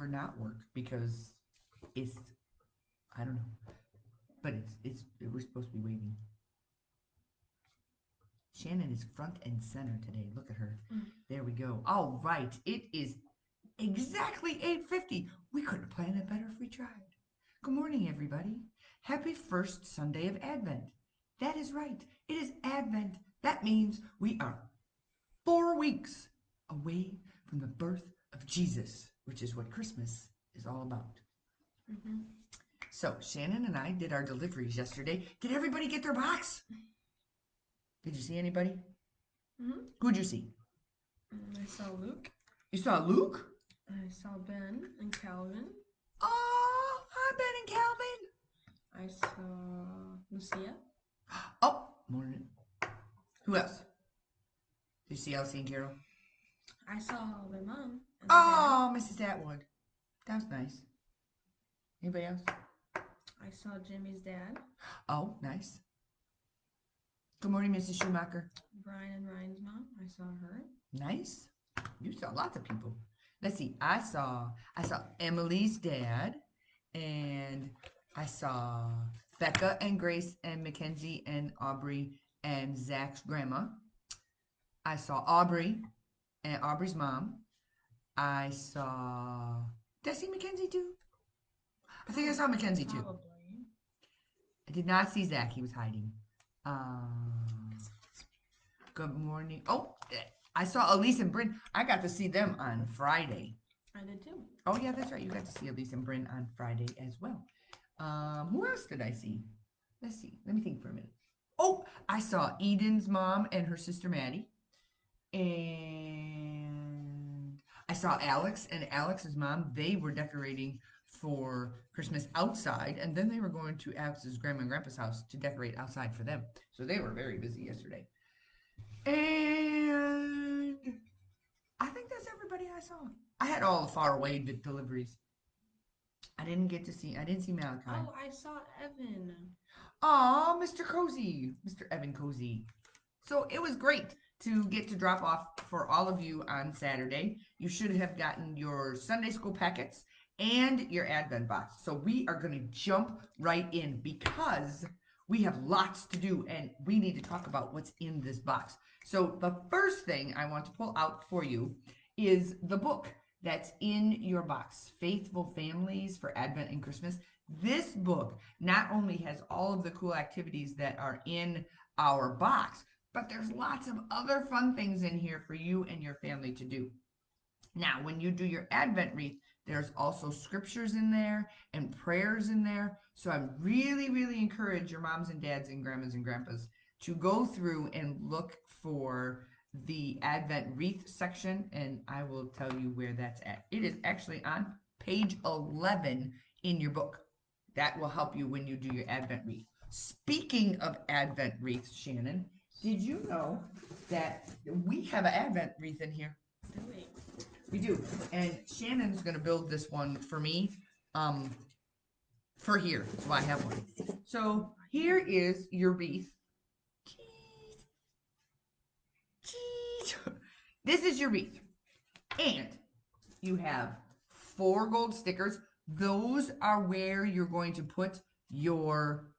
longer not work because it's, I don't know, but we're supposed to be waving. Shannon is front and center today. Look at her. There we go. All right. It is exactly 8:50. We couldn't have planned it better if we tried. Good morning, everybody. Happy first Sunday of Advent. That is right. It is Advent. That means we are 4 weeks away from the birth of Jesus, which is what Christmas is all about. So Shannon and I did our deliveries yesterday. Did everybody get their box? Did you see anybody? Who'd you see? I saw Luke. You saw Luke? I saw Ben and Calvin. Oh, hi, Ben and Calvin. I saw Lucia. Oh, morning. Who else? Did you see Elsie and Carol? I saw their mom. And Oh, Mrs. Atwood. That was nice. Anybody else? I saw Jimmy's dad. Oh, nice. Good morning, Mrs. Schumacher. Brian and Ryan's mom. I saw her. Nice. You saw lots of people. Let's see. I saw Emily's dad, and I saw Becca and Grace and Mackenzie and Aubrey and Zach's grandma. I saw Aubrey and Aubrey's mom. I saw. Did I see Mackenzie too? I think I saw Mackenzie too. Probably. I did not see Zach. He was hiding. Good morning. Oh, I saw Elise and Bryn. I got to see them on Friday. I did too. Oh, yeah, that's right. You got to see Elise and Bryn on Friday as well. Who else did I see? Let's see. Let me think for a minute. Oh, I saw Eden's mom and her sister Maddie. And I saw Alex and Alex's mom. They were decorating for Christmas outside, and then they were going to Alex's grandma and grandpa's house to decorate outside for them. So they were very busy yesterday. And I think that's everybody I saw. I had all the far away deliveries. I didn't see Malachi. Oh, I saw Evan. Aw, Mr. Cozy, Mr. Evan Cozy. So it was great to get to drop off for all of you on Saturday. You should have gotten your Sunday school packets and your Advent box. So we are going to jump right in because we have lots to do and we need to talk about what's in this box. So the first thing I want to pull out for you is the book that's in your box, Faithful Families for Advent and Christmas. This book not only has all of the cool activities that are in our box, but there's lots of other fun things in here for you and your family to do. Now, when you do your Advent wreath, there's also scriptures in there and prayers in there. So I really, really encourage your moms and dads and grandmas and grandpas to go through and look for the Advent wreath section, and I will tell you where that's at. It is actually on page 11 in your book. That will help you when you do your Advent wreath. Speaking of Advent wreaths, Shannon, did you know that we have an Advent wreath in here? Do we? We do. And Shannon's going to build this one for me for here. So I have one. So here is your wreath. This is your wreath. And you have 4 gold stickers. Those are where you're going to put your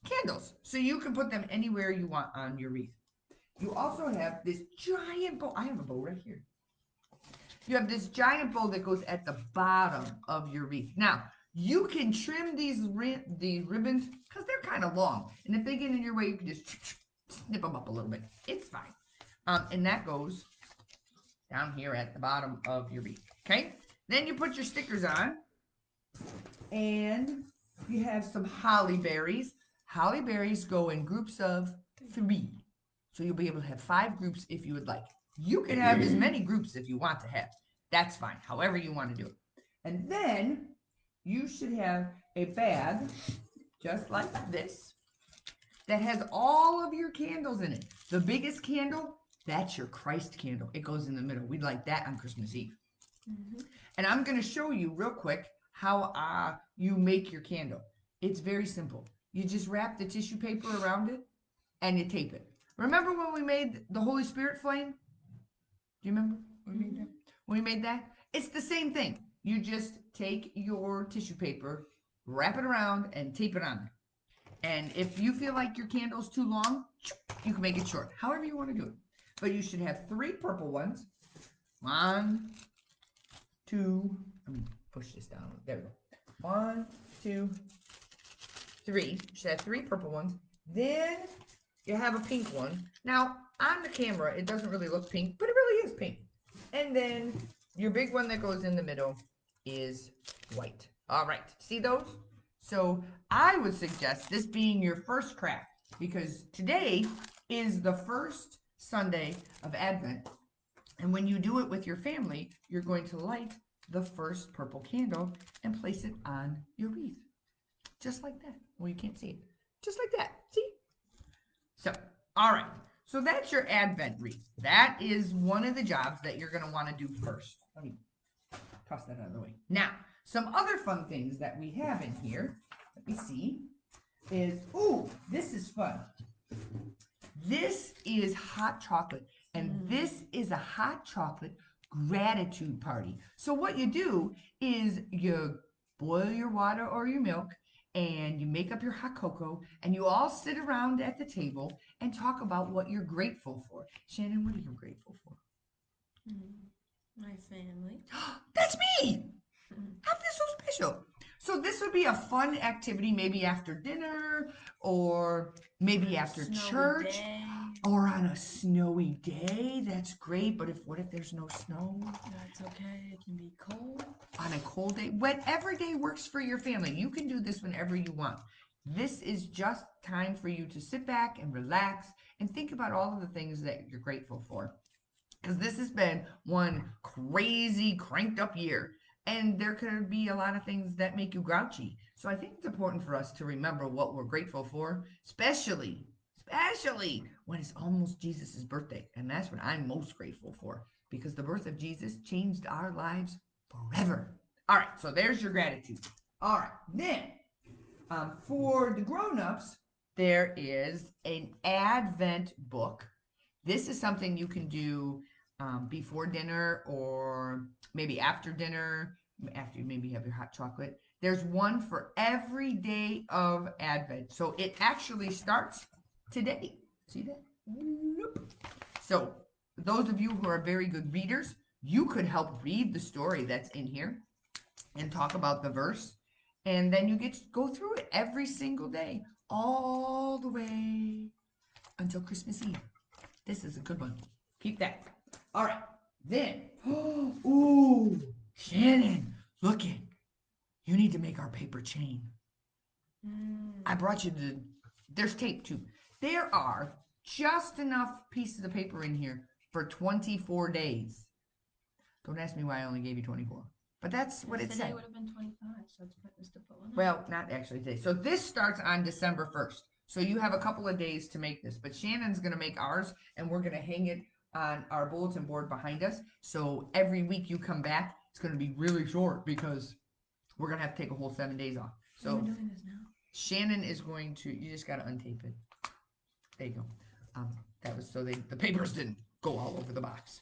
candles. So you can put them anywhere you want on your wreath. You also have this giant bow. I have a bow right here. You have this giant bow that goes at the bottom of your wreath. Now, you can trim these ribbons because they're kind of long. And if they get in your way, you can just snip them up a little bit. It's fine. And that goes down here at the bottom of your wreath. Okay? Then you put your stickers on. And you have some holly berries. Holly berries go in groups of 3. So you'll be able to have 5 groups if you would like. You can have as many groups if you want to have. That's fine, however you want to do it. And then you should have a bag just like this that has all of your candles in it. The biggest candle, that's your Christ candle. It goes in the middle. We'd like that on Christmas Eve. And I'm going to show you real quick how you make your candle. It's very simple. You just wrap the tissue paper around it and you tape it. Remember when we made the Holy Spirit flame? Do you remember when we made that? When we made that? It's the same thing. you just take your tissue paper, wrap it around, and tape it on. And if you feel like your candle's too long, you can make it short, however you want to do it. But you should have 3 purple ones. 1, 2, let me push this down. There we go. 1, 2, 3. You should have 3 purple ones. Then you have a pink one. Now, on the camera, it doesn't really look pink, but it really is pink. And then your big one that goes in the middle is white. All right, see those? So I would suggest this being your first craft, because today is the first Sunday of Advent. And when you do it with your family, you're going to light the first purple candle and place it on your wreath. Just like that. Well, you can't see it. Just like that. See? So, all right. So that's your Advent wreath. That is one of the jobs that you're going to want to do first. Let me toss that out of the way. Now, some other fun things that we have in here, let me see, is, ooh, this is fun. This is hot chocolate, and this is a hot chocolate gratitude party. So what you do is you boil your water or your milk, and you make up your hot cocoa, and you all sit around at the table and talk about what you're grateful for. Shannon, what are you grateful for? My family. That's me! How this so special? So this would be a fun activity, maybe after dinner, or maybe after church, Day. or on a snowy day. That's great, but what if there's no snow? That's okay. It can be cold. On a cold day, whatever day works for your family. You can do this whenever you want. This is just time for you to sit back and relax and think about all of the things that you're grateful for. Because this has been one crazy, cranked up year. And there could be a lot of things that make you grouchy. So I think it's important for us to remember what we're grateful for, especially when it's almost Jesus' birthday. And that's what I'm most grateful for, because the birth of Jesus changed our lives forever. All right, so there's your gratitude. All right, then for the grown-ups, there is an Advent book. This is something you can do before dinner, or maybe after dinner, after you maybe have your hot chocolate. There's one for every day of Advent. So it actually starts today. See that? Nope. So those of you who are very good readers, you could help read the story that's in here and talk about the verse. And then you get to go through it every single day, all the way until Christmas Eve. This is a good one. Keep that. All right. Then, ooh, Shannon, look it. You need to make our paper chain. I brought you there's tape too. There are just enough pieces of paper in here for 24 days. Don't ask me why I only gave you 24. But that's what it said. Today would have been 25, so it's pointless to put one on. Well, not actually today. So this starts on December 1st. So you have a couple of days to make this. But Shannon's going to make ours, and we're going to hang it on our bulletin board behind us. So every week you come back, it's going to be really short, because we're going to have to take a whole 7 days off. So we're doing this now. Shannon is going to, you just got to untape it. There you go. That was so the papers didn't go all over the box.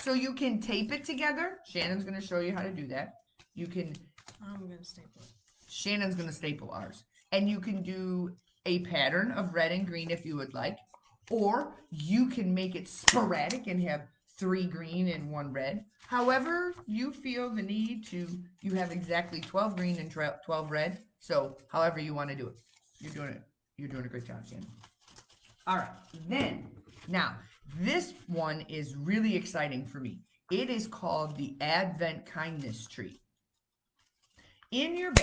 So you can tape it together. Shannon's going to show you how to do that. You can. I'm going to staple it. Shannon's going to staple ours. And you can do a pattern of red and green if you would like. Or you can make it sporadic and have 3 green and 1 red. However you feel the need to, you have exactly 12 green and 12 red. So however you want to do it. You're doing a great job, Shannon. All right, then, now, this one is really exciting for me. It is called the Advent Kindness Tree. In your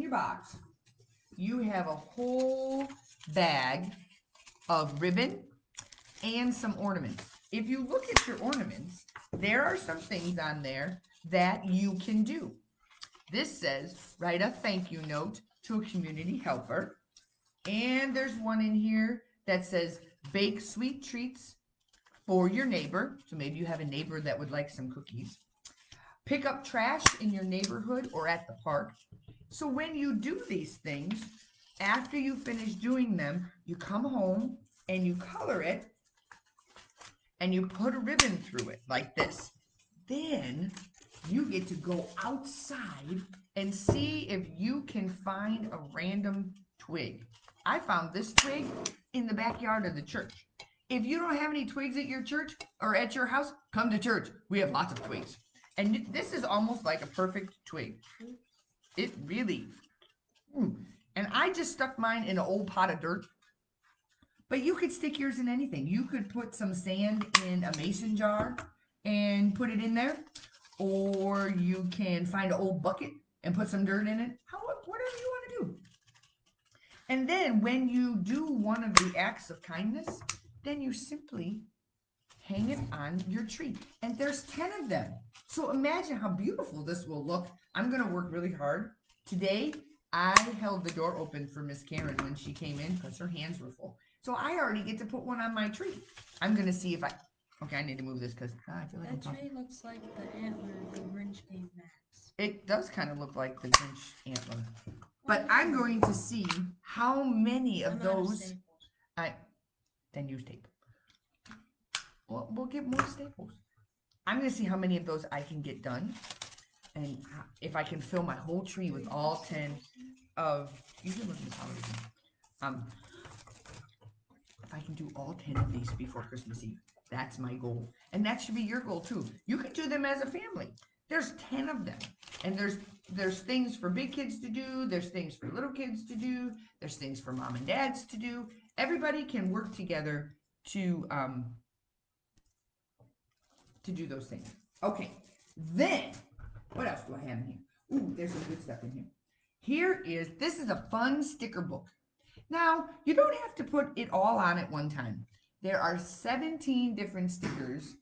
box, you have a whole bag of ribbon and some ornaments. If you look at your ornaments, there are some things on there that you can do. This says, write a thank you note to a community helper. And there's one in here that says, bake sweet treats for your neighbor. So maybe you have a neighbor that would like some cookies. Pick up trash in your neighborhood or at the park. So when you do these things, after you finish doing them, you come home and you color it and you put a ribbon through it like this. Then you get to go outside and see if you can find a random twig. I found this twig in the backyard of the church. If you don't have any twigs at your church or at your house, come to church. We have lots of twigs. And this is almost like a perfect twig. It really. And I just stuck mine in an old pot of dirt. But you could stick yours in anything. You could put some sand in a mason jar and put it in there. Or you can find an old bucket and put some dirt in it. Whatever you want to do. And then when you do one of the acts of kindness, then you simply hang it on your tree. And there's 10 of them. So imagine how beautiful this will look. I'm going to work really hard. Today, I held the door open for Miss Karen when she came in because her hands were full. So I already get to put one on my tree. I'm going to see if okay, I need to move this because I feel like that tree looks like the antler the Grinch gave Max. It does kind of look like the Grinch antler. But I'm going to see how many of those. Then use tape. Well, we'll get more staples. I'm going to see how many of those I can get done. And if I can fill my whole tree with all 10 of. You can look at the television. If I can do all 10 of these before Christmas Eve, that's my goal. And that should be your goal too. You can do them as a family. There's 10 of them. And there's things for big kids to do. There's things for little kids to do. There's things for mom and dads to do. Everybody can work together to do those things. Okay. Then, what else do I have in here? Ooh, there's some good stuff in here. This is a fun sticker book. Now, you don't have to put it all on at one time. There are 17 different stickers,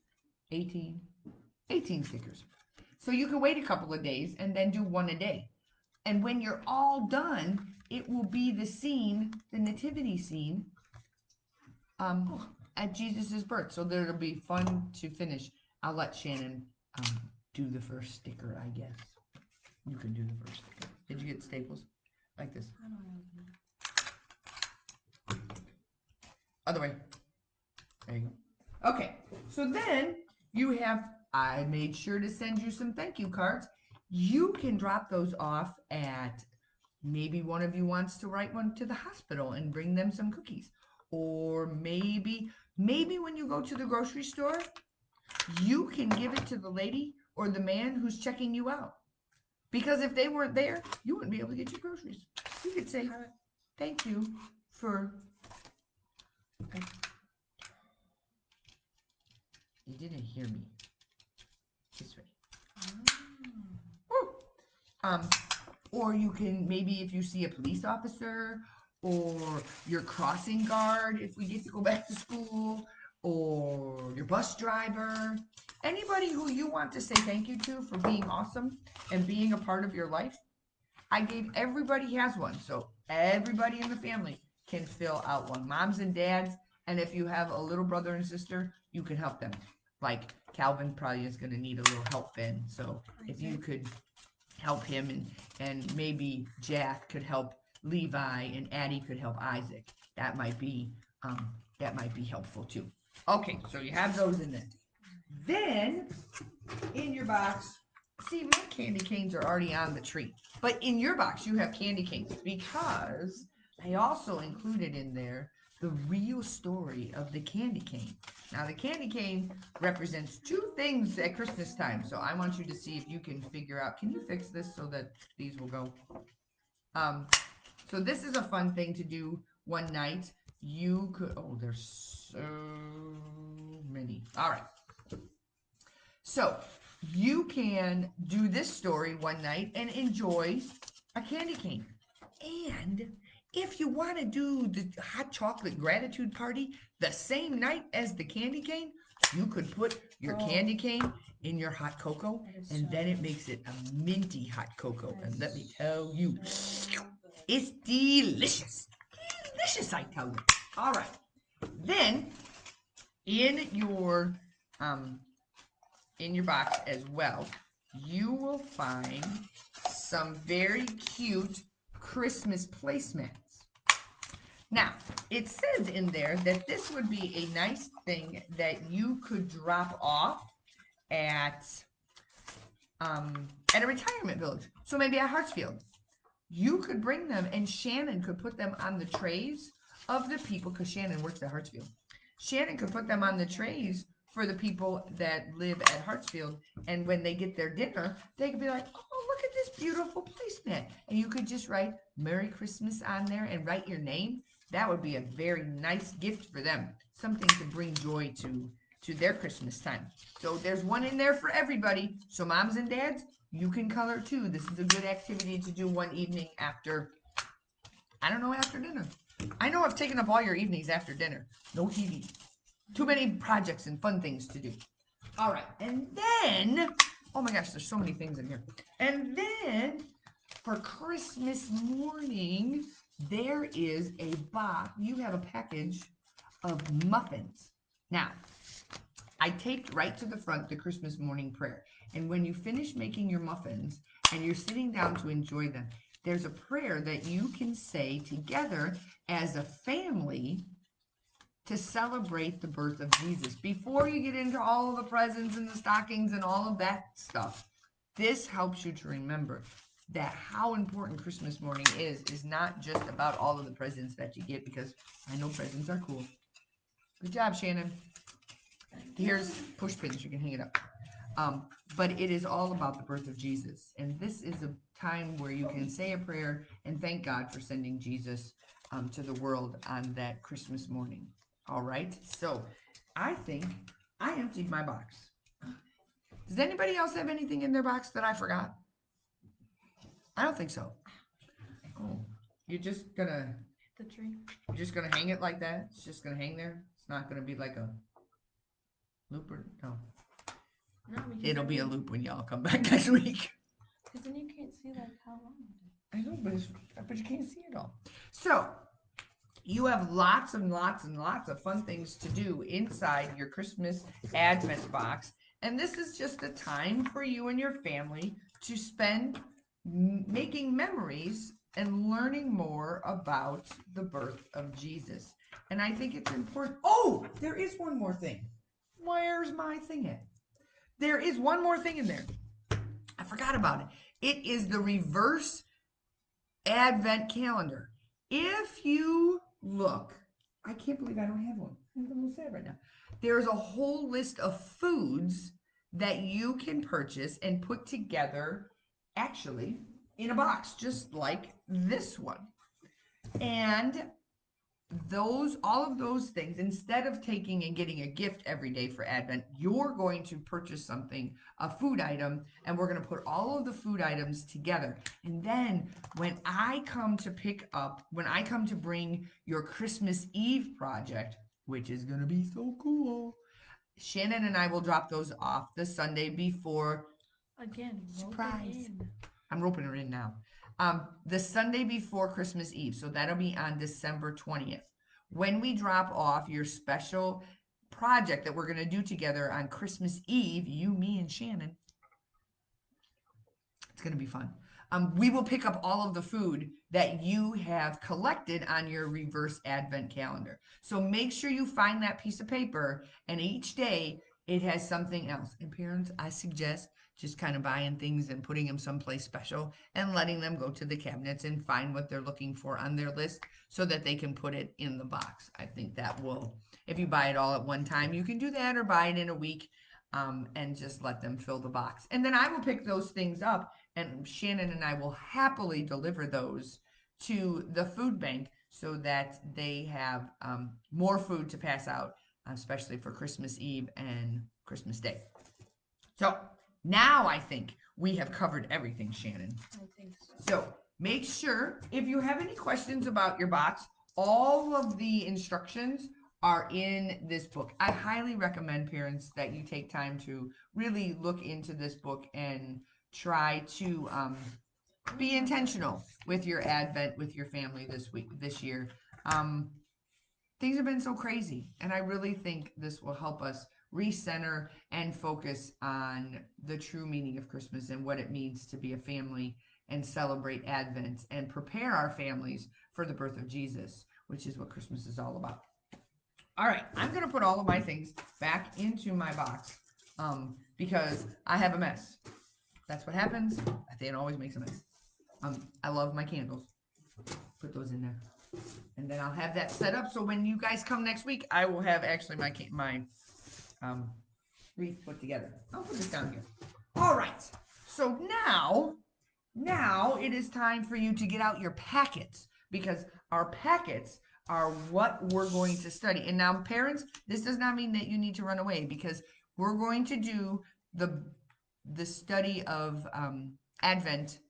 18 stickers. So you can wait a couple of days and then do one a day. And when you're all done, it will be the scene, the nativity scene, at Jesus' birth. So it'll be fun to finish. I'll let Shannon do the first sticker, I guess. You can do the first sticker. Did you get staples? Like this. I don't know. Other way. There you go. Okay, so then you have, I made sure to send you some thank you cards. You can drop those off at, maybe one of you wants to write one to the hospital and bring them some cookies. Or maybe when you go to the grocery store, you can give it to the lady or the man who's checking you out. Because if they weren't there, you wouldn't be able to get your groceries. You could say, thank you for... Okay. You didn't hear me. This way. Or you can, maybe if you see a police officer or your crossing guard, if we get to go back to school, or your bus driver, anybody who you want to say thank you to for being awesome and being a part of your life. Everybody has one, so everybody in the family can fill out one. Moms and dads, and if you have a little brother and sister, you can help them. Like Calvin probably is going to need a little help then, so if you could help him, and maybe Jack could help Levi, and Addie could help Isaac. That might be helpful too. Okay, so you have those in there. Then in your box, see, my candy canes are already on the tree, but in your box you have candy canes because I also included in there the real story of the candy cane. Now the candy cane represents two things at Christmas time, so I want you to see if you can figure out, can you fix this so that these will go? So this is a fun thing to do one night. You could, oh, there's so many. All right. So you can do this story one night and enjoy a candy cane. And if you want to do the hot chocolate gratitude party the same night as the candy cane, you could put your candy cane in your hot cocoa, and then it makes it a minty hot cocoa. And let me tell you, it's delicious. Delicious, I tell you. All right. Then in your box as well, you will find some very cute Christmas placemats. Now, it says in there that this would be a nice thing that you could drop off at at a retirement village. So maybe at Hartsfield. You could bring them, and Shannon could put them on the trays of the people, because Shannon works at Hartsfield. Shannon could put them on the trays for the people that live at Hartsfield, and when they get their dinner, they could be like, oh, look at this beautiful placemat. And you could just write Merry Christmas on there and write your name. That would be a very nice gift for them, something to bring joy to their Christmas time. So there's one in there for everybody. So moms and dads, you can color too. This is a good activity to do one evening after, I don't know, after dinner. I know I've taken up all your evenings after dinner. No TV. Too many projects and fun things to do. All right, and then, oh my gosh, there's so many things in here. And then for Christmas morning, there is a box. You have a package of muffins. Now, I taped right to the front the Christmas morning prayer. And when you finish making your muffins and you're sitting down to enjoy them, there's a prayer that you can say together as a family to celebrate the birth of Jesus. Before you get into all of the presents and the stockings and all of that stuff, this helps you to remember that how important Christmas morning is not just about all of the presents that you get, because I know presents are cool. Good job, Shannon. Here's push pins, you can hang it up. But it is all about the birth of Jesus. And this is a time where you can say a prayer and thank God for sending Jesus to the world on that Christmas morning. All right, so I think I emptied my box. Does anybody else have anything in their box that I forgot? I don't think so. Oh, you're just gonna The tree. you're just gonna hang it like that? It's just gonna hang there? It's not gonna be like a looper? No. No, because It'll then be a you- loop when y'all come back next week. Because then you can't see like how long it is. I know, but you can't see it all. So you have lots and lots and lots of fun things to do inside your Christmas Advent box. And this is just a time for you and your family to spend making memories and learning more about the birth of Jesus. And I think it's important. Oh, there is one more thing. Where's my thing at? There is one more thing in there. I forgot about it. It is the reverse Advent calendar. If you look, I can't believe I don't have one. I'm a little sad right now. There's a whole list of foods that you can purchase and put together, actually, in a box, just like this one. And all of those things, instead of taking and getting a gift every day for Advent, you're going to purchase something, a food item, and we're going to put all of the food items together. And then when I come to bring your Christmas Eve project, which is going to be so cool, Shannon and I will drop those off the Sunday before. Again, Surprise. rope it in. I'm roping her in now. The Sunday before Christmas Eve. So that'll be on December 20th. When we drop off your special project that we're going to do together on Christmas Eve, you, me, and Shannon, it's going to be fun. We will pick up all of the food that you have collected on your reverse Advent calendar. So make sure you find that piece of paper, and each day it has something else. And parents, I suggest just kind of buying things and putting them someplace special and letting them go to the cabinets and find what they're looking for on their list so that they can put it in the box. I think that will, if you buy it all at one time, you can do that, or buy it in a week and just let them fill the box. And then I will pick those things up, and Shannon and I will happily deliver those to the food bank so that they have more food to pass out, especially for Christmas Eve and Christmas Day. So now I think we have covered everything, Shannon. I think so. So make sure, if you have any questions about your box, all of the instructions are in this book. I highly recommend, parents, that you take time to really look into this book and try to be intentional with your Advent with your family this year. Things have been so crazy, and I really think this will help us recenter and focus on the true meaning of Christmas and what it means to be a family and celebrate Advent and prepare our families for the birth of Jesus, which is what Christmas is all about. All right, I'm going to put all of my things back into my box because I have a mess. That's what happens. It always makes a mess. I love my candles. Put those in there. And then I'll have that set up so when you guys come next week, I will have actually my wreath put together. I'll put this down here. All right. So now it is time for you to get out your packets because our packets are what we're going to study. And now, parents, this does not mean that you need to run away because we're going to do the study of Advent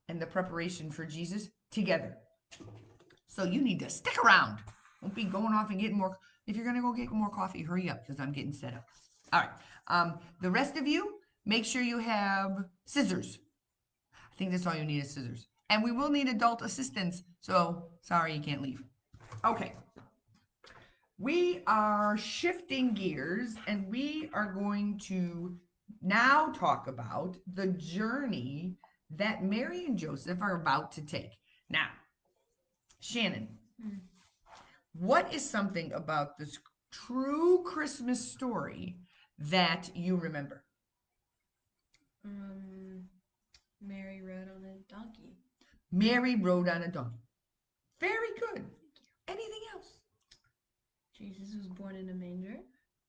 and the preparation for Jesus together. So you need to stick around. Don't be going off and getting more. If you're going to go get more coffee, hurry up because I'm getting set up. All right. The rest of you, make sure you have scissors. I think that's all you need is scissors. And we will need adult assistance. So sorry you can't leave. Okay. We are shifting gears and we are going to now talk about the journey that Mary and Joseph are about to take. Now, Shannon, what is something about this true Christmas story that you remember? Mary rode on a donkey. Mary rode on a donkey. Very good. Anything else? Jesus was born in a manger.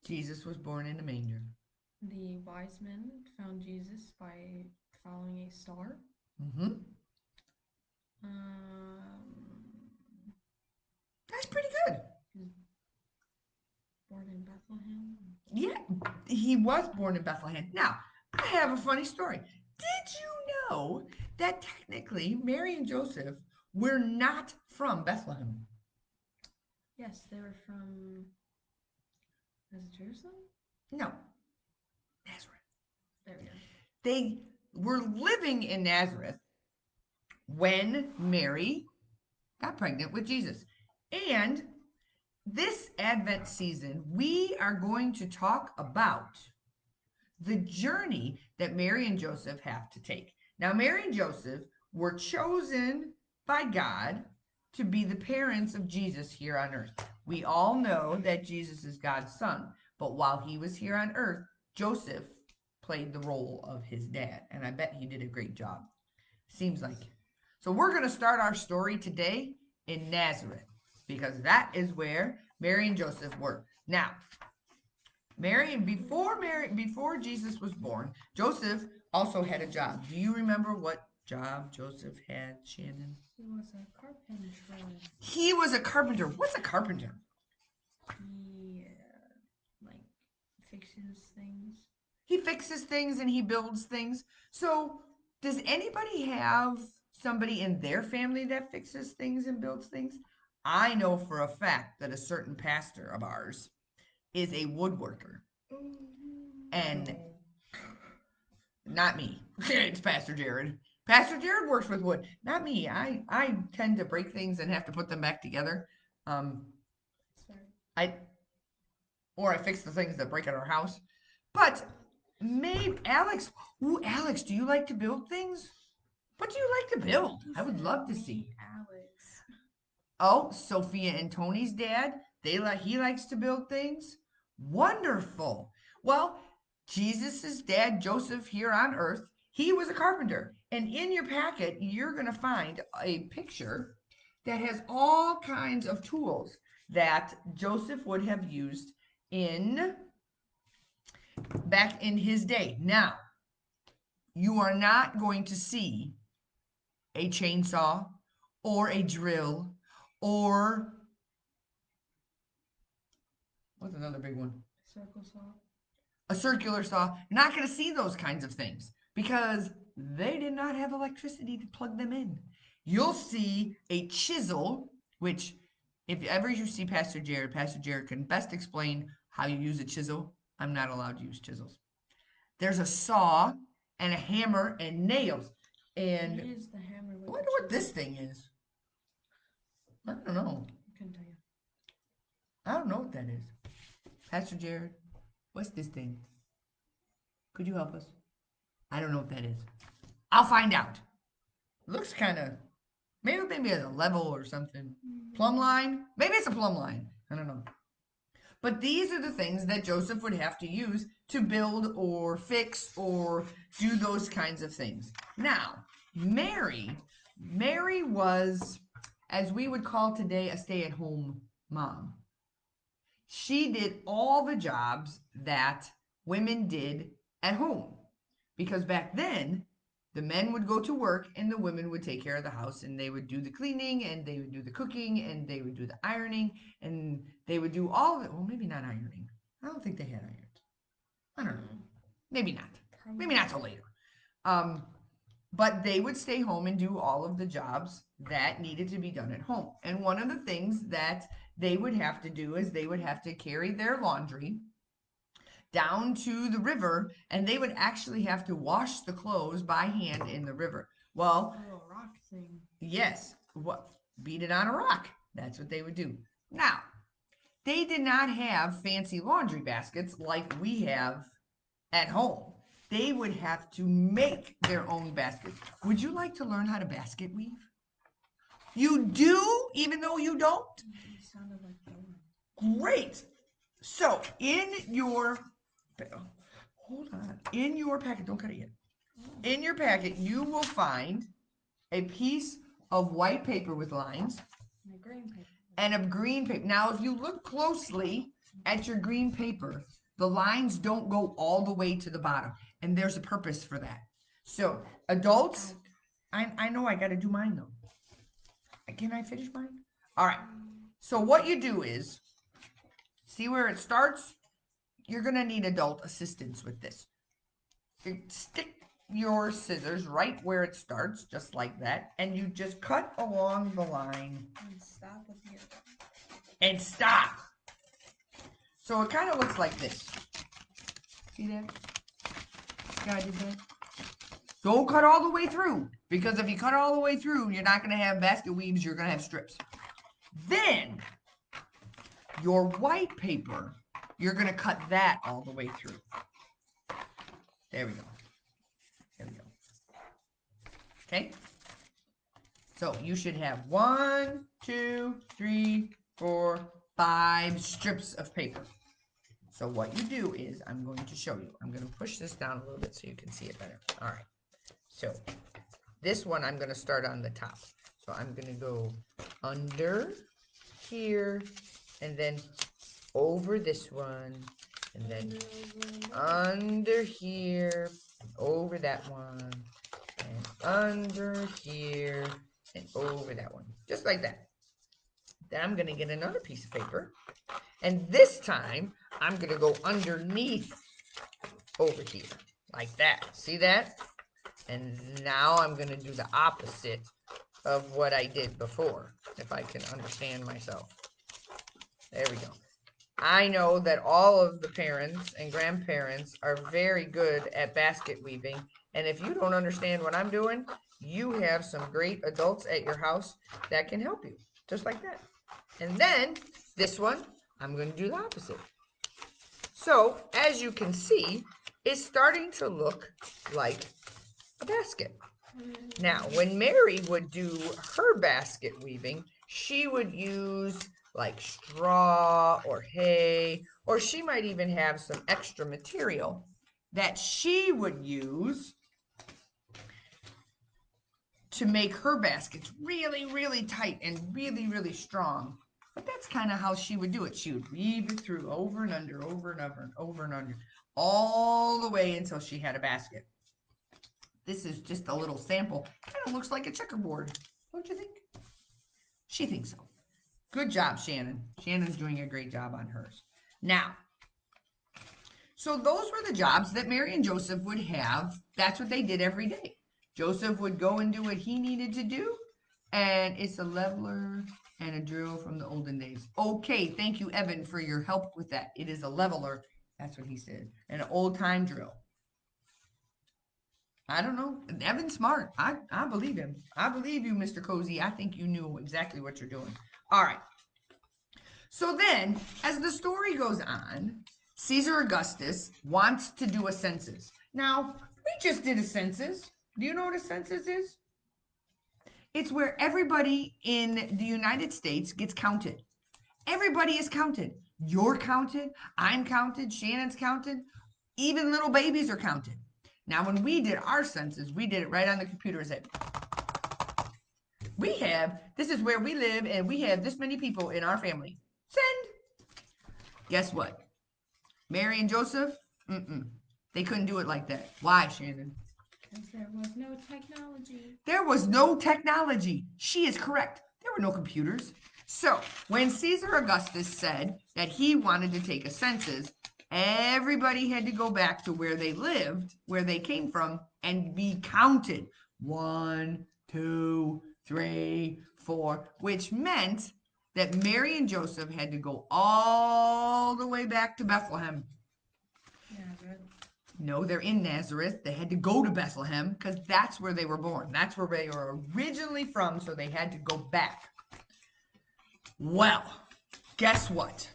Jesus was born in a manger. The wise men found Jesus by following a star. Mm-hmm. That's pretty good. Born in Bethlehem. Yeah, he was born in Bethlehem. Now, I have a funny story. Did you know that technically Mary and Joseph were not from Bethlehem? Yes, they were from. Was it Jerusalem? No, Nazareth. There we go. They were living in Nazareth when Mary got pregnant with Jesus. And this Advent season, we are going to talk about the journey that Mary and Joseph have to take. Now, Mary and Joseph were chosen by God to be the parents of Jesus here on earth. We all know that Jesus is God's son, but while he was here on earth, Joseph played the role of his dad, and I bet he did a great job. Seems like. So we're going to start our story today in Nazareth because that is where Mary and Joseph were. Now, before Jesus was born, Joseph also had a job. Do you remember what job Joseph had, Shannon? He was a carpenter. He was a carpenter. What's a carpenter? He fixes things. He fixes things and he builds things. So, does anybody have somebody in their family that fixes things and builds things? I know for a fact that a certain pastor of ours is a woodworker. And not me. It's Pastor Jared. Pastor Jared works with wood. Not me. I tend to break things and have to put them back together. I fix the things that break at our house. But maybe Alex, Alex, do you like to build things? What do you like to build? I would love to see. Alex. Oh, Sophia and Tony's dad, he likes to build things. Wonderful. Well, Jesus's dad, Joseph, here on earth, he was a carpenter. And in your packet, you're going to find a picture that has all kinds of tools that Joseph would have used back in his day. Now, you are not going to see a chainsaw or a drill or what's another big one? Circle saw. A circular saw. You're not going to see those kinds of things because they did not have electricity to plug them in. You'll see a chisel, which if ever you see Pastor Jared can best explain how you use a chisel. I'm not allowed to use chisels. There's a saw and a hammer and nails. And It is the hammer with I wonder what this thing is. I don't know. I couldn't tell you. I don't know what that is. Pastor Jared, what's this thing? Could you help us? I don't know what that is. I'll find out. Looks kind of, maybe it's a level or something. Plumb line? Maybe it's a plumb line. I don't know. But these are the things that Joseph would have to use to build or fix or do those kinds of things. Now, Mary was, as we would call today, a stay-at-home mom. She did all the jobs that women did at home. Because back then, the men would go to work and the women would take care of the house, and they would do the cleaning and they would do the cooking and they would do the ironing and they would do all of it. Well, maybe not ironing. I don't think they had irons. I don't know. Maybe not. Maybe not till later. But they would stay home and do all of the jobs that needed to be done at home. And one of the things that they would have to do is they would have to carry their laundry down to the river, and they would actually have to wash the clothes by hand in the river. Well, A little rock thing. yes, what, beat it on a rock. That's what they would do. Now, they did not have fancy laundry baskets like we have at home. They would have to make their own baskets. Would you like to learn how to basket weave? You do, even though you don't? It sounded like that. Great. So in your, hold on, in your packet, don't cut it yet. In your packet, you will find a piece of white paper with lines And a green paper. and a green paper. Now, if you look closely at your green paper, the lines don't go all the way to the bottom, and there's a purpose for that. So adults, I know I got to do mine though. Can I finish mine? All right. So what you do is, see where it starts? You're going to need adult assistance with this. You stick your scissors right where it starts, just like that, and you just cut along the line And stop with the other. and stop. So it kind of looks like this. See that? See how I did that? Don't cut all the way through, because if you cut all the way through, you're not going to have basket weaves, you're going to have strips. Then, your white paper, you're going to cut that all the way through. There we go. There we go. Okay? So you should have 1, 2, 3, 4, 5 strips of paper. So what you do is, I'm going to show you. I'm going to push this down a little bit so you can see it better. All right. So this one, I'm going to start on the top. So I'm going to go under here, and then over this one, and then under here, and over that one, and under here, and over that one. Just like that. Then I'm going to get another piece of paper, and this time, I'm going to go underneath over here, like that. See that? And now I'm going to do the opposite of what I did before, if I can understand myself. There we go. I know that all of the parents and grandparents are very good at basket weaving, and if you don't understand what I'm doing, you have some great adults at your house that can help you, just like that. And then, this one, I'm going to do the opposite. So, as you can see, it's starting to look like a basket. Now, when Mary would do her basket weaving, she would use like straw or hay, or she might even have some extra material that she would use to make her baskets really, really tight and really, really strong. But that's kind of how she would do it. She would weave it through over and under, over and over and over and under, all the way until she had a basket. This is just a little sample. Kind of looks like a checkerboard, don't you think? She thinks so. Good job, Shannon. Shannon's doing a great job on hers. Now, so those were the jobs that Mary and Joseph would have. That's what they did every day. Joseph would go and do what he needed to do, and it's a leveler and a drill from the olden days. Okay, thank you, Evan, for your help with that. It is a leveler, that's what he said, and an old-time drill. I don't know. Evan's smart. I believe him. I believe you, Mr. Cozy. I think you knew exactly what you're doing. All right. So then, as the story goes on, Caesar Augustus wants to do a census. Now, we just did a census. Do you know what a census is? It's where everybody in the United States gets counted. Everybody is counted. You're counted. I'm counted. Shannon's counted. Even little babies are counted. Now, when we did our census, we did it right on the computer. It said, this is where we live, and we have this many people in our family. Send. Guess what? Mary and Joseph, they couldn't do it like that. Why, Shannon? Because there was no technology. There was no technology. She is correct. There were no computers. So, when Caesar Augustus said that he wanted to take a census, everybody had to go back to where they lived, where they came from, and be counted. 1, 2, 3, 4, which meant that Mary and Joseph had to go all the way back to Bethlehem. Nazareth. No, they're in Nazareth. They had to go to Bethlehem because that's where they were born. That's where they were originally from, so they had to go back. Well, guess what?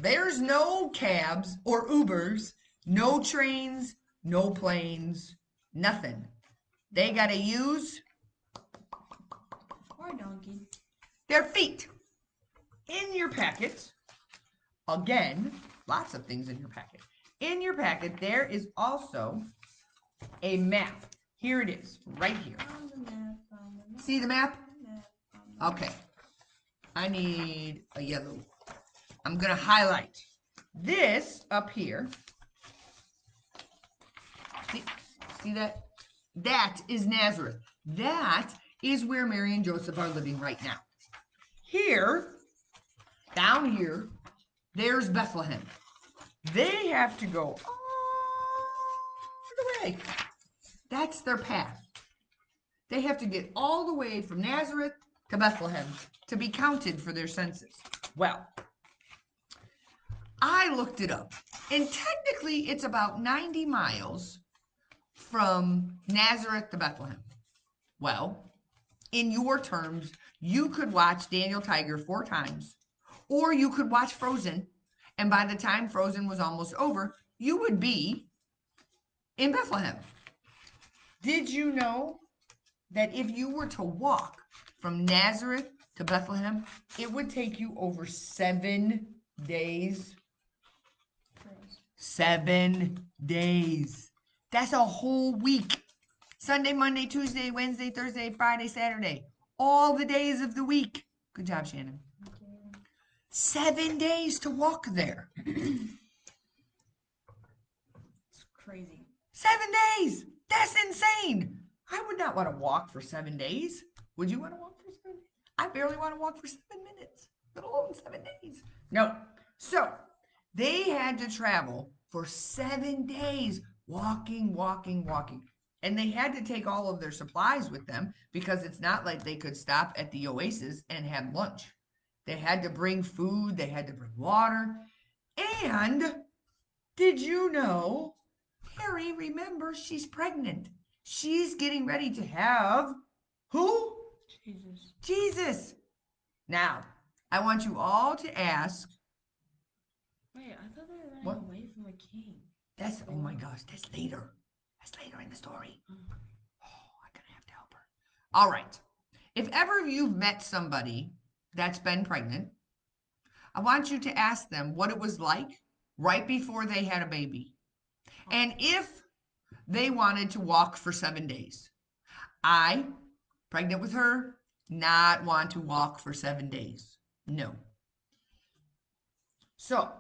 There's no cabs or Ubers, no trains, no planes, nothing. They got to use Or donkey. their feet. In your packet, again, lots of things in your packet. In your packet, there is also a map. Here it is, right here. On the map, on the map, See the map? on the map, on the map. Okay. I need a yellow. I'm going to highlight this up here. See that? That is Nazareth. That is where Mary and Joseph are living right now. Here, down here, there's Bethlehem. They have to go all the way. That's their path. They have to get all the way from Nazareth to Bethlehem to be counted for their census. Well, I looked it up, and technically it's about 90 miles from Nazareth to Bethlehem. Well, in your terms, you could watch Daniel Tiger 4 times, or you could watch Frozen, and by the time Frozen was almost over, you would be in Bethlehem. Did you know that if you were to walk from Nazareth to Bethlehem, it would take you over 7 days? Gross. 7 days. That's a whole week. Sunday, Monday, Tuesday, Wednesday, Thursday, Friday, Saturday. All the days of the week. Good job, Shannon. Okay. 7 days to walk there. It's crazy. 7 days. That's insane. I would not want to walk for 7 days. Would you want to walk for 7 days? I barely want to walk for 7 minutes, let alone 7 days. No. So they had to travel for 7 days, walking. And they had to take all of their supplies with them because it's not like they could stop at the oasis and have lunch. They had to bring food, they had to bring water. And did you know, Mary, remember, she's pregnant. She's getting ready to have who? Jesus. Jesus. Now, I want you all to ask. Wait, I thought they were running What? away from a king. That's, oh my gosh, that's later. That's later in the story. Oh. Oh, I'm going to have to help her. All right. If ever you've met somebody that's been pregnant, I want you to ask them what it was like right before they had a baby. And if they wanted to walk for 7 days. I, pregnant with her, not want to walk for 7 days. No. So,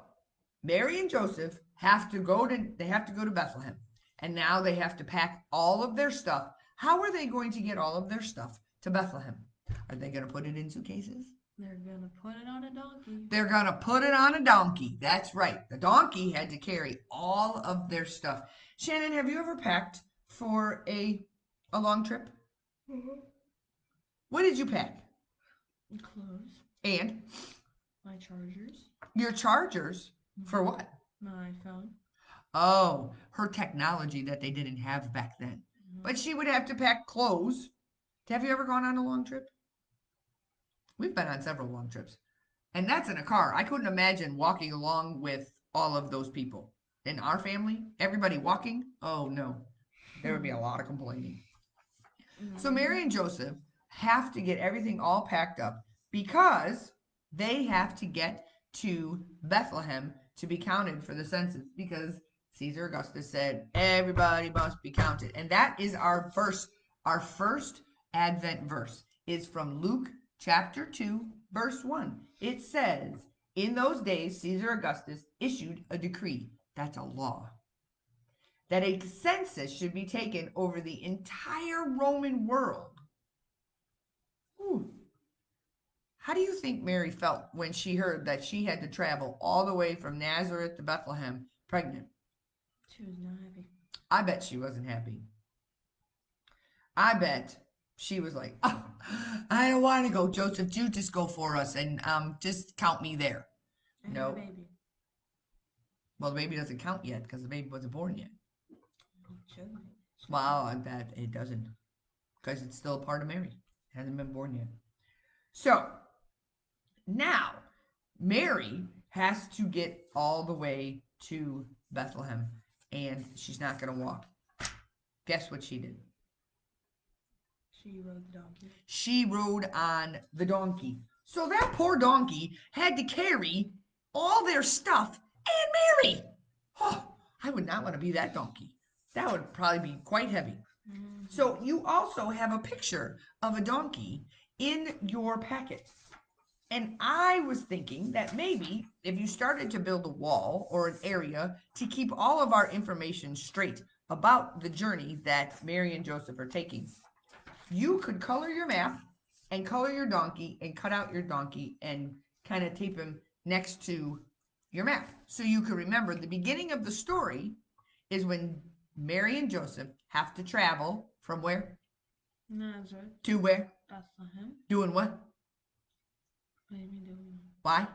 Mary and Joseph have to go to Bethlehem. And now they have to pack all of their stuff. How are they going to get all of their stuff to Bethlehem? Are they going to put it in suitcases? They're gonna put it on a donkey. They're going to put it on a donkey. That's right. The donkey had to carry all of their stuff. Shannon, have you ever packed for a long trip? Mm-hmm. What did you pack? Clothes. And My chargers. your chargers for what? My phone. Oh, her technology that they didn't have back then. Mhm. But she would have to pack clothes. Have you ever gone on a long trip? We've been on several long trips. And that's in a car. I couldn't imagine walking along with all of those people. In our family, everybody walking, oh no, there would be a lot of complaining. So Mary and Joseph have to get everything all packed up because they have to get to Bethlehem to be counted for the census because Caesar Augustus said everybody must be counted. And that is our verse. Our first Advent verse is from Luke chapter 2, verse 1. It says, in those days, Caesar Augustus issued a decree, that's a law, that a census should be taken over the entire Roman world. Ooh. How do you think Mary felt when she heard that she had to travel all the way from Nazareth to Bethlehem pregnant? She was not happy. I bet she wasn't happy. I bet she was like, oh, I don't want to go, Joseph. You just go for us and just count me there. I No. had a baby. Well, the baby doesn't count yet because the baby wasn't born yet. It should be. Well, I bet it doesn't because it's still a part of Mary. It hasn't been born yet. So now Mary has to get all the way to Bethlehem and she's not going to walk. Guess what she did? She rode the donkey. She rode on the donkey. So that poor donkey had to carry all their stuff and Mary. Oh, I would not want to be that donkey. That would probably be quite heavy. Mm-hmm. So you also have a picture of a donkey in your packet. And I was thinking that maybe if you started to build a wall or an area to keep all of our information straight about the journey that Mary and Joseph are taking, you could color your map and color your donkey and cut out your donkey and kind of tape him next to your map. So you could remember the beginning of the story is when Mary and Joseph have to travel from where? Nazareth. To where? Bethlehem. Doing what? What do you mean doing? Why?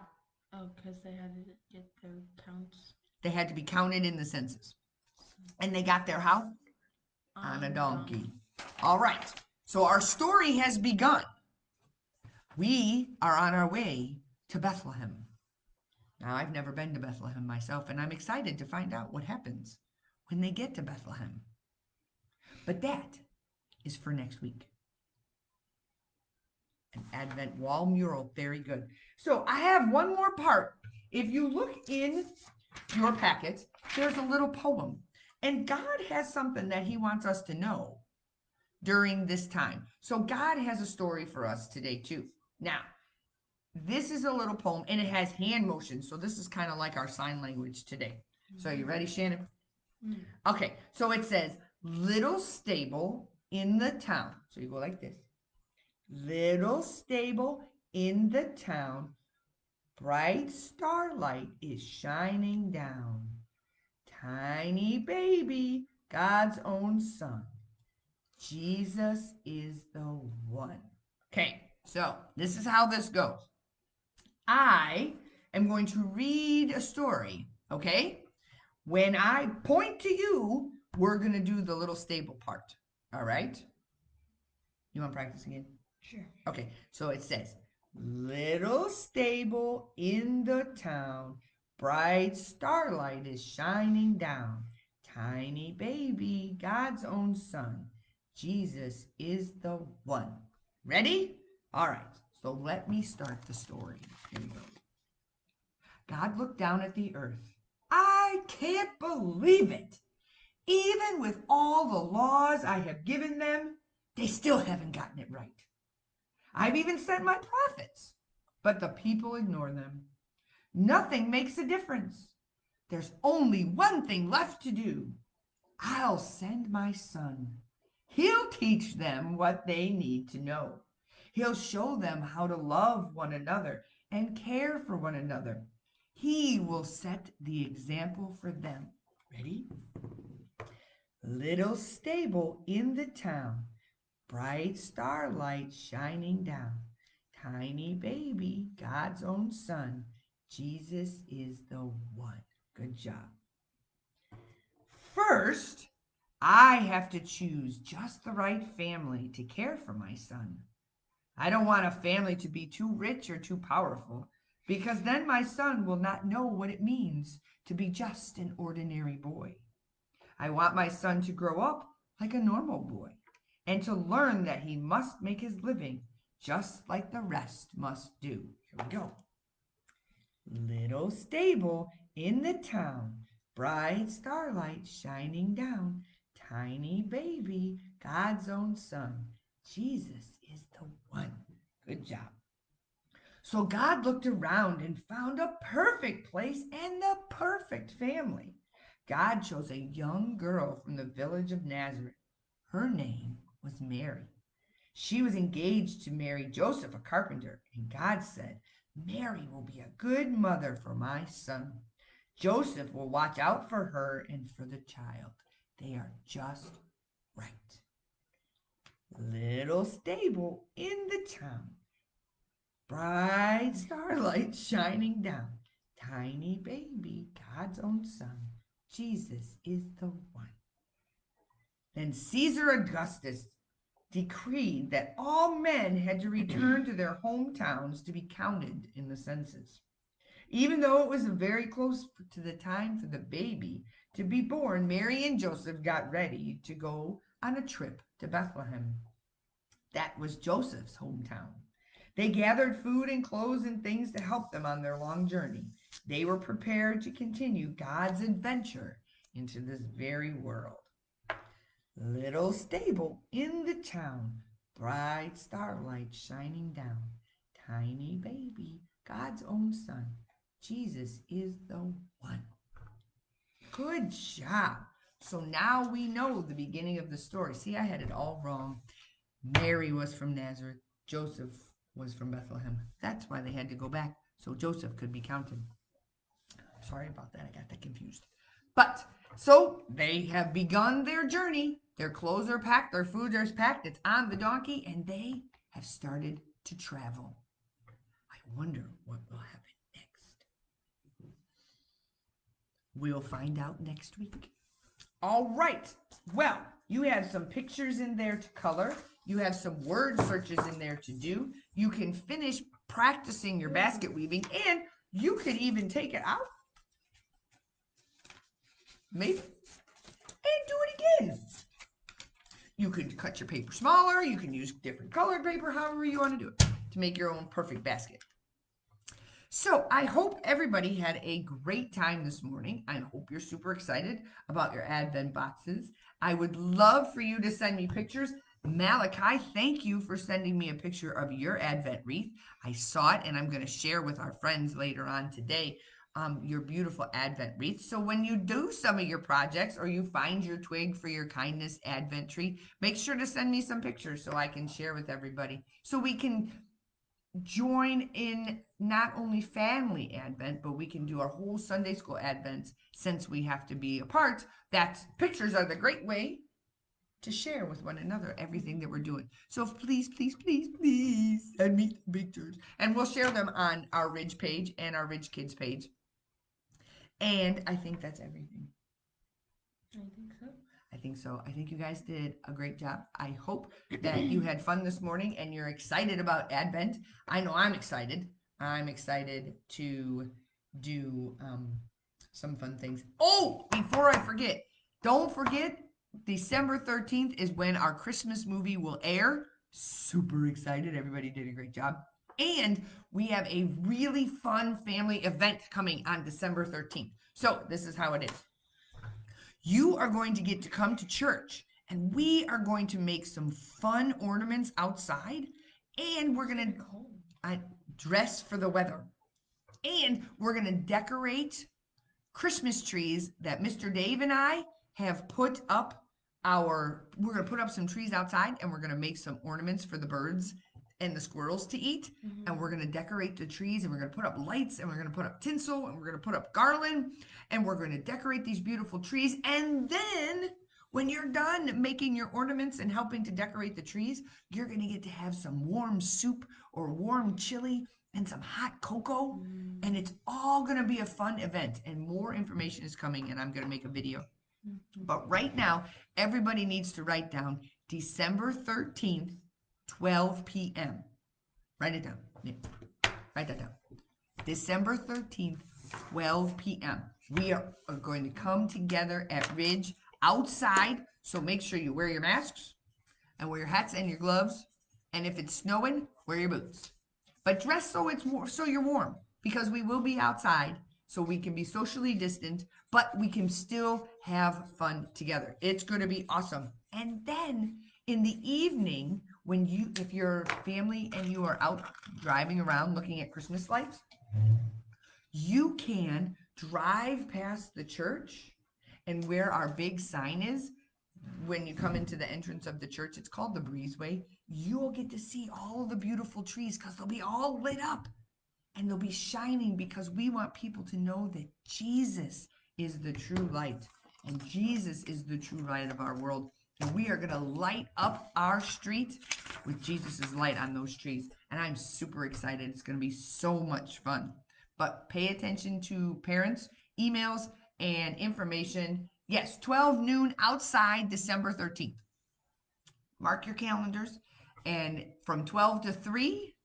Oh, because they had to get their counts. They had to be counted in the census. And they got there how? On a donkey. All right. So our story has begun. We are on our way to Bethlehem. Now, I've never been to Bethlehem myself, and I'm excited to find out what happens when they get to Bethlehem. But that is for next week. An Advent wall mural. Very good. So I have one more part. If you look in your packet, there's a little poem. And God has something that he wants us to know during this time. So God has a story for us today too. Now, this is a little poem and it has hand motions. So this is kind of like our sign language today. So you ready, Shannon? Okay, so it says, little stable in the town. So you go like this. Little stable in the town, bright starlight is shining down. Tiny baby, God's own son, Jesus is the one. Okay, so this is how this goes. I am going to read a story, okay? When I point to you, we're going to do the little stable part, all right? You want to practice again? Sure. Okay, so it says, little stable in the town, bright starlight is shining down. Tiny baby, God's own son, Jesus is the one. Ready? All right, so let me start the story. Here we go. God looked down at the earth. I can't believe it. Even with all the laws I have given them, they still haven't gotten it right. I've even sent my prophets, but the people ignore them. Nothing makes a difference. There's only one thing left to do. I'll send my son. He'll teach them what they need to know. He'll show them how to love one another and care for one another. He will set the example for them. Ready? Little stable in the town, bright starlight shining down. Tiny baby, God's own son, Jesus is the one. Good job. First, I have to choose just the right family to care for my son. I don't want a family to be too rich or too powerful, because then my son will not know what it means to be just an ordinary boy. I want my son to grow up like a normal boy and to learn that he must make his living just like the rest must do. Here we go. Little stable in the town, bright starlight shining down. Tiny baby, God's own son. Jesus is the one. Good job. So God looked around and found a perfect place and the perfect family. God chose a young girl from the village of Nazareth. Her name was Mary. She was engaged to marry Joseph, a carpenter, and God said, Mary will be a good mother for my son. Joseph will watch out for her and for the child. They are just right. Little stable in the town, bright starlight shining down. Tiny baby, God's own son. Jesus is the one. Then Caesar Augustus decreed that all men had to return to their hometowns to be counted in the census. Even though it was very close to the time for the baby to be born, Mary and Joseph got ready to go on a trip to Bethlehem. That was Joseph's hometown. They gathered food and clothes and things to help them on their long journey. They were prepared to continue God's adventure into this very world. Little stable in the town, bright starlight shining down. Tiny baby, God's own son. Jesus is the one. Good job. So now we know the beginning of the story. See, I had it all wrong. Mary was from Nazareth. Joseph was from Bethlehem. That's why they had to go back so Joseph could be counted. Sorry about that. I got that confused. But so they have begun their journey. Their clothes are packed, their food is packed, it's on the donkey, and they have started to travel. I wonder what will happen next. We'll find out next week. All right. Well, you have some pictures in there to color. You have some word searches in there to do. You can finish practicing your basket weaving, and you could even take it out, maybe, and do it again. You could cut your paper smaller. You can use different colored paper, however you want to do it, to make your own perfect basket. So I hope everybody had a great time this morning. I hope you're super excited about your Advent boxes. I would love for you to send me pictures. Malachi, thank you for sending me a picture of your Advent wreath. I saw it and I'm going to share with our friends later on today your beautiful Advent wreath. So when you do some of your projects or you find your twig for your kindness Advent tree, make sure to send me some pictures so I can share with everybody. So we can join in not only family Advent, but we can do our whole Sunday school Advent since we have to be apart. That pictures are the great way to share with one another everything that we're doing. So please, please, please, please send me the pictures. And we'll share them on our Ridge page and our Ridge Kids page. And I think that's everything. I think so. I think so. I think you guys did a great job. I hope that you had fun this morning and you're excited about Advent. I know I'm excited. I'm excited to do some fun things. Oh, before I forget, don't forget, December 13th is when our Christmas movie will air. Super excited. Everybody did a great job. And we have a really fun family event coming on December 13th. So this is how it is. You are going to get to come to church and we are going to make some fun ornaments outside and we're going to dress for the weather. And we're going to decorate Christmas trees that Mr. Dave and I have put up we're going to put up some trees outside and we're going to make some ornaments for the birds and the squirrels to eat. Mm-hmm. And we're going to decorate the trees and we're going to put up lights and we're going to put up tinsel and we're going to put up garland and we're going to decorate these beautiful trees. And then when you're done making your ornaments and helping to decorate the trees, you're going to get to have some warm soup or warm chili and some hot cocoa. And it's all going to be a fun event and more information is coming and I'm going to make a video. But right now, everybody needs to write down December 13th, 12 p.m. Write it down. Yeah. Write that down. December 13th, 12 p.m. We are going to come together at Ridge outside. So make sure you wear your masks and wear your hats and your gloves. And if it's snowing, wear your boots. But dress so it's so you're warm. because we will be outside, so we can be socially distant, but we can still have fun together. It's going to be awesome. And then in the evening, when if your family and you are out driving around looking at Christmas lights, you can drive past the church, and where our big sign is, when you come into the entrance of the church, it's called the Breezeway. You'll get to see all the beautiful trees because they'll be all lit up and they'll be shining, because we want people to know that Jesus is the true light, and Jesus is the true light of our world. And we are going to light up our street with Jesus's light on those trees. And I'm super excited. It's going to be so much fun. But pay attention to parents' emails and information. Yes, 12 noon outside, December 13th. Mark your calendars. And from 12 to 3,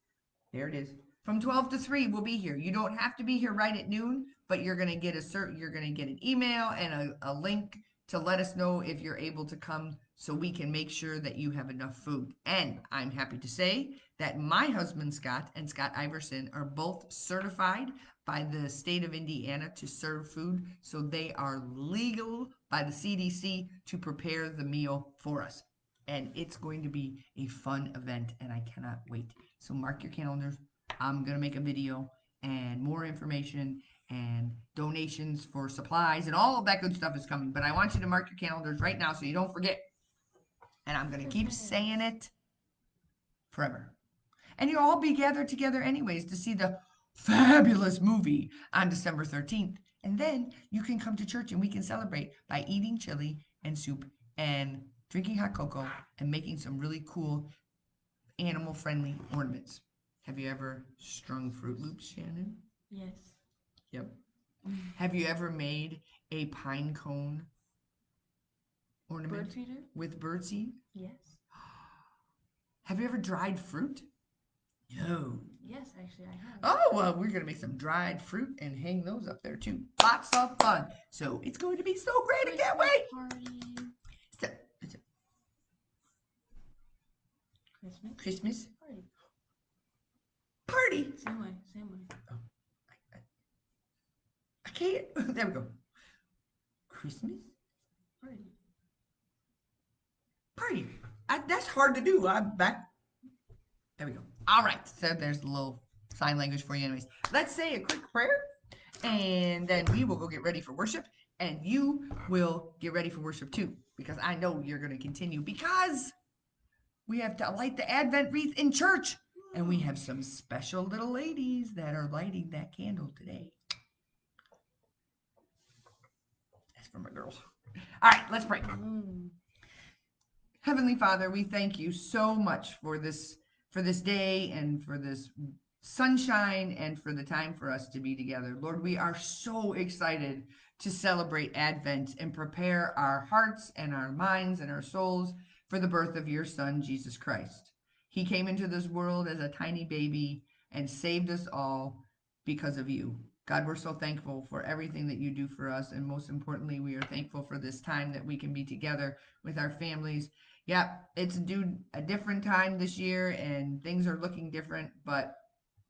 there it is. From 12 to 3, we'll be here. You don't have to be here right at noon, but you're going to get you're going to get an email and a link to let us know if you're able to come, so we can make sure that you have enough food. And I'm happy to say that my husband Scott and Scott Iverson are both certified by the state of Indiana to serve food, so they are legal by the CDC to prepare the meal for us. And it's going to be a fun event, and I cannot wait. So mark your calendars. I'm going to make a video and more information and donations for supplies and all of that good stuff is coming. But I want you to mark your calendars right now so you don't forget. And I'm going to keep saying it forever. And you'll all be gathered together anyways to see the fabulous movie on December 13th. And then you can come to church and we can celebrate by eating chili and soup and drinking hot cocoa and making some really cool animal-friendly ornaments. Have you ever strung Fruit Loops, Shannon? Yes. Yep. Have you ever made a pine cone ornament Birdseeder? with birdseed? Yes. Have you ever dried fruit? No. Yes, actually, I have. Oh, well, we're going to make some dried fruit and hang those up there too. Lots of fun. So it's going to be so great. I can't wait. Party. So, Christmas. Christmas Party. party. Same way. Same way. I can't. There we go. Christmas Party. party. That's hard to do. I'm back. There we go. All right. So there's a little sign language for you anyways. Let's say a quick prayer, and then we will go get ready for worship, and you will get ready for worship too, because I know you're going to continue, because we have to light the Advent wreath in church, and we have some special little ladies that are lighting that candle today. That's for my girls. All right, let's pray. Heavenly Father, we thank you so much for this day and for this sunshine and for the time for us to be together. Lord, we are so excited to celebrate Advent and prepare our hearts and our minds and our souls for the birth of your Son, Jesus Christ. He came into this world as a tiny baby and saved us all because of you. God, we're so thankful for everything that you do for us. And most importantly, we are thankful for this time that we can be together with our families. Yeah, it's a different time this year and things are looking different, but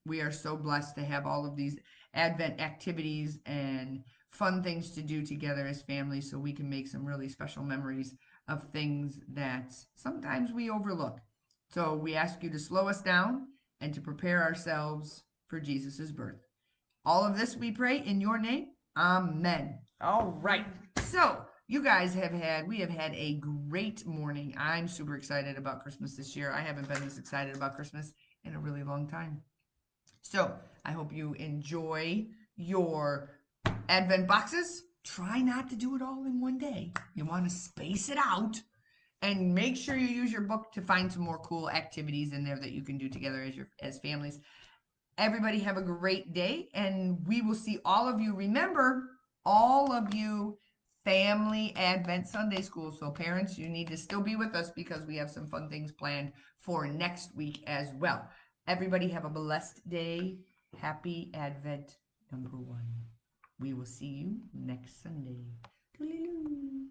we are so blessed to have all of these Advent activities and fun things to do together as families, so we can make some really special memories of things that sometimes we overlook. So we ask you to slow us down and to prepare ourselves for Jesus's birth. All of this we pray in your name. Amen. All right. So we have had a great morning. I'm super excited about Christmas this year. I haven't been this excited about Christmas in a really long time. So I hope you enjoy your Advent boxes. Try not to do it all in one day. You want to space it out, and make sure you use your book to find some more cool activities in there that you can do together as families. Everybody have a great day, and we will see all of you. Remember, all of you, family Advent Sunday School. So parents, you need to still be with us because we have some fun things planned for next week as well. Everybody have a blessed day. Happy Advent #1. We will see you next Sunday. Toodaloo.